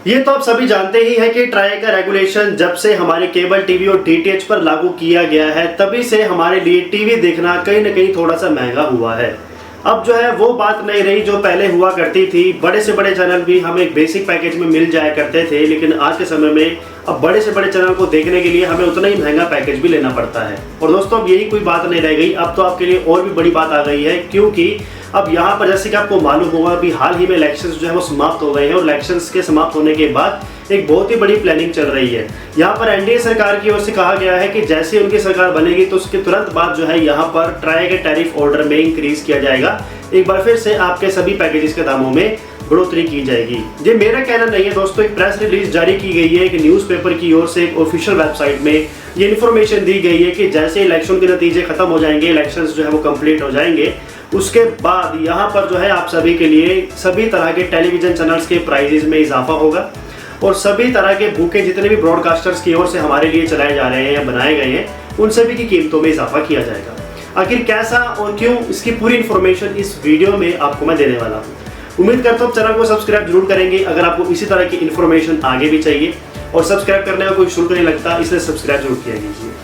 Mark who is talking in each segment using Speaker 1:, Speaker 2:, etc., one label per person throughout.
Speaker 1: ये तो आप सभी जानते ही हैं कि ट्राई का रेगुलेशन जब से हमारे केबल टीवी और डीटीएच पर लागू किया गया है तभी से हमारे लिए टीवी देखना कहीं ना कहीं थोड़ा सा महंगा हुआ है। अब जो है वो बात नहीं रही जो पहले हुआ करती थी। बड़े से बड़े चैनल भी हमें एक बेसिक पैकेज में मिल जाया करते थे, लेकिन आज के समय में अब बड़े से बड़े चैनल को देखने के लिए हमें उतना ही महंगा पैकेज भी लेना पड़ता है। और दोस्तों अब यही कोई बात नहीं रह गई, अब तो आपके लिए और भी बड़ी बात आ गई है, क्योंकि अब यहाँ पर जैसे कि आपको मालूम होगा अभी हाल ही में इलेक्शंस जो है वो समाप्त हो गए हैं और इलेक्शंस के समाप्त होने के बाद एक बहुत ही बड़ी प्लानिंग चल रही है। यहाँ पर एनडीए सरकार की ओर से कहा गया है कि जैसे उनकी सरकार बनेगी तो उसके तुरंत बाद जो है यहाँ पर ट्राई के टैरिफ ऑर्डर में इंक्रीज किया जाएगा। एक बार फिर से आपके सभी पैकेजेस के दामों में बढ़ोतरी की जाएगी। ये मेरा कहना नहीं है दोस्तों, एक प्रेस रिलीज जारी की गई है, एक न्यूज़पेपर की ओर से एक ऑफिशियल वेबसाइट में ये इन्फॉर्मेशन दी गई है कि जैसे इलेक्शन के नतीजे खत्म हो जाएंगे, इलेक्शंस जो है वो कंप्लीट हो जाएंगे, उसके बाद यहाँ पर जो है आप सभी के लिए सभी तरह के टेलीविजन चैनल्स के प्राइजेस में इजाफा होगा और सभी तरह के बुके जितने भी ब्रॉडकास्टर्स की ओर से हमारे लिए चलाए जा रहे हैं या बनाए गए हैं उन सभी की कीमतों में इजाफा किया जाएगा। आखिर कैसा और क्यों, इसकी पूरी इन्फॉर्मेशन इस वीडियो में आपको मैं देने वाला हूँ। उम्मीद करता हूँ चैनल को सब्सक्राइब जरूर करेंगे अगर आपको इसी तरह की इन्फॉर्मेशन आगे भी चाहिए, और सब्सक्राइब करने का कोई शुल्क नहीं लगता, इसलिए सब्सक्राइब जरूर किया कीजिए।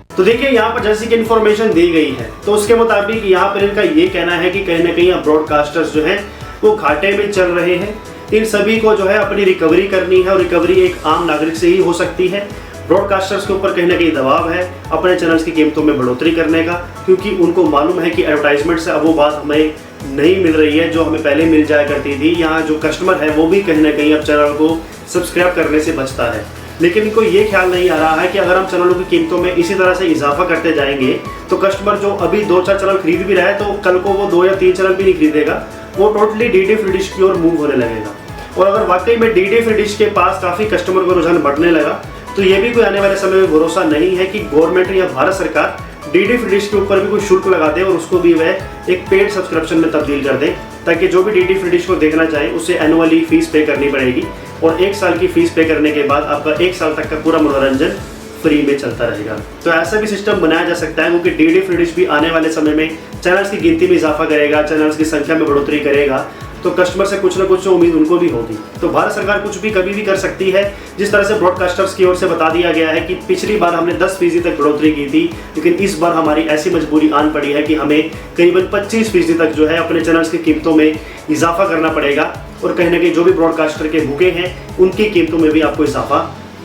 Speaker 1: तो देखिए यहाँ पर जैसी कि इन्फॉर्मेशन दी गई है तो उसके मुताबिक यहाँ पर इनका ये कहना है कि कहीं ना कहीं ब्रॉडकास्टर्स जो हैं वो घाटे में चल रहे हैं। इन सभी को जो है अपनी रिकवरी करनी है और रिकवरी एक आम नागरिक से ही हो सकती है। ब्रॉडकास्टर्स के ऊपर कहीं ना कहीं दबाव है अपने चैनल्स की कीमतों में बढ़ोतरी करने का, क्योंकि उनको मालूम है कि एडवर्टाइजमेंट से अब वो बात हमें नहीं मिल रही है जो हमें पहले मिल जाया करती थी। यहाँ जो कस्टमर है वो भी कहीं ना कहीं अब चैनल को सब्सक्राइब करने से बचता है, लेकिन इनको ये ख्याल नहीं आ रहा है कि अगर हम चैनलों की कीमतों में इसी तरह से इजाफा करते जाएंगे तो कस्टमर जो अभी 2-4 चैनल खरीद भी रहा है तो कल को वो 2 या 3 चैनल भी नहीं खरीदेगा, वो टोटली डीडी फ्री डिश की ओर मूव होने लगेगा। और अगर वाकई में डीडी फ्री डिश के पास काफ़ी कस्टमर का रुझान बढ़ने लगा तो ये भी कोई आने वाले समय में भरोसा नहीं है कि गवर्नमेंट या भारत सरकार डीडी फ्री डिश के ऊपर भी कोई शुल्क लगा दे और उसको भी वह एक पेड सब्सक्रिप्शन में तब्दील कर दे, ताकि जो भी डीडी फ्री डिश को देखना चाहे उसे एनुअली फीस पे करनी पड़ेगी और 1 साल की फीस पे करने के बाद आपका 1 साल तक का पूरा मनोरंजन फ्री में चलता रहेगा। तो ऐसा भी सिस्टम बनाया जा सकता है, क्योंकि डीडी फ्री डिश भी आने वाले समय में चैनल्स की गिनती में इजाफा करेगा, चैनल्स की संख्या में बढ़ोतरी करेगा, तो कस्टमर से कुछ ना कुछ उम्मीद उनको भी होगी। तो भारत सरकार कुछ भी कभी भी कर सकती है। जिस तरह से ब्रॉडकास्टर्स की ओर से बता दिया गया है कि पिछली बार हमने 10% तक बढ़ोतरी की थी, लेकिन इस बार हमारी ऐसी मजबूरी आन पड़ी है कि हमें करीबन 25% तक जो है अपने चैनल्स की कीमतों में इजाफा करना पड़ेगा, और कहीं ना कहीं जो भी ब्रॉडकास्टर के बुके हैं उनकी कीमतों में भी आपको इजाफा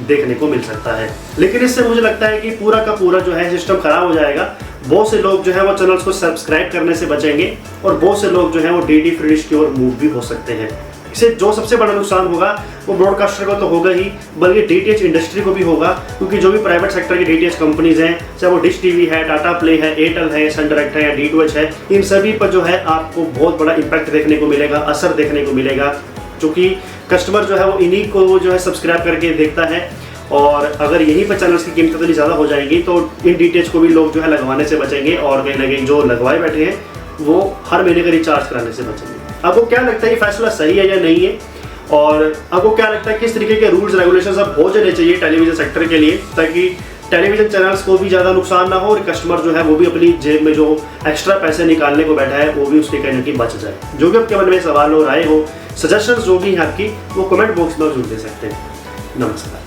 Speaker 1: देखने को मिल सकता है। लेकिन इससे मुझे लगता है कि पूरा का पूरा जो है सिस्टम खराब हो जाएगा। बहुत से लोग जो है वो चैनल्स को सब्सक्राइब करने से बचेंगे और बहुत से लोग जो है वो डीडी फ्री डिश की ओर मूव भी हो सकते हैं। इससे जो सबसे बड़ा नुकसान होगा वो ब्रॉडकास्टर को तो होगा ही, बल्कि डीटीएच इंडस्ट्री को भी होगा, क्योंकि जो भी प्राइवेट सेक्टर की डीटीएच कंपनीज हैं, चाहे वो डिश टीवी है, टाटा प्ले है, एयरटेल है, सन डायरेक्ट है या D2H है, इन सभी पर जो है आपको बहुत बड़ा इम्पैक्ट देखने को मिलेगा, असर देखने को मिलेगा, क्योंकि कस्टमर जो है वो इन्हीं को जो है सब्सक्राइब करके देखता है। और अगर यहीं पर चैनल्स की कीमत इतनी ज़्यादा हो जाएगी तो इन डीटीएच को भी लोग जो है लगवाने से बचेंगे, और कहीं ना कहीं जो लगवाए बैठे हैं वो हर महीने का रिचार्ज कराने से बचेंगे। आपको क्या लगता है ये फैसला सही है या नहीं है, और आपको क्या लगता है किस तरीके के रूल्स रेगुलेशंस अब हो जाने चाहिए टेलीविजन सेक्टर के लिए, ताकि टेलीविजन चैनल्स को भी ज़्यादा नुकसान ना हो और कस्टमर जो है वो भी अपनी जेब में जो एक्स्ट्रा पैसे निकालने को बैठा है वो भी उसके कहीं ना कहीं बच जाए। जो भी आपके मन में सवाल हो, राय हो, सजेशंस जो भी हैं आपकी, वो कमेंट बॉक्स में जरूर दे सकते हैं। नमस्कार।